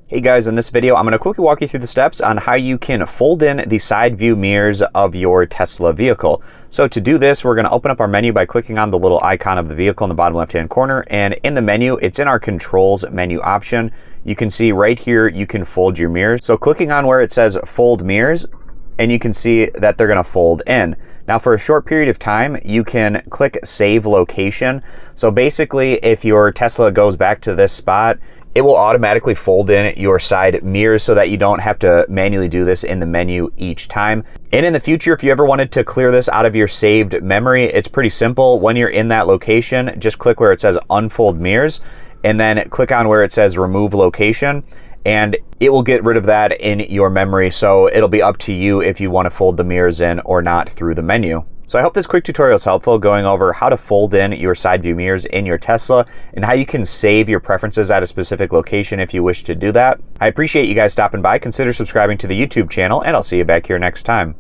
Hey guys, in this video, I'm going to quickly walk you through the steps on how you can fold in the side view mirrors of your Tesla vehicle. So to do this, we're going to open up our menu by clicking on the little icon of the vehicle in the bottom left-hand corner. And in the menu, it's in our controls menu option. You can see right here, you can fold your mirrors. So clicking on where it says fold mirrors, and you can see that they're going to fold in. Now for a short period of time, you can click save location. So basically, if your Tesla goes back to this spot, it will automatically fold in your side mirrors so that you don't have to manually do this in the menu each time. And in the future, if you ever wanted to clear this out of your saved memory, it's pretty simple. When you're in that location, just click where it says unfold mirrors and then click on where it says remove location, and it will get rid of that in your memory. So it'll be up to you if you want to fold the mirrors in or not through the menu. So I hope this quick tutorial is helpful, going over how to fold in your side view mirrors in your Tesla and how you can save your preferences at a specific location if you wish to do that. I appreciate you guys stopping by. Consider subscribing to the YouTube channel, and I'll see you back here next time.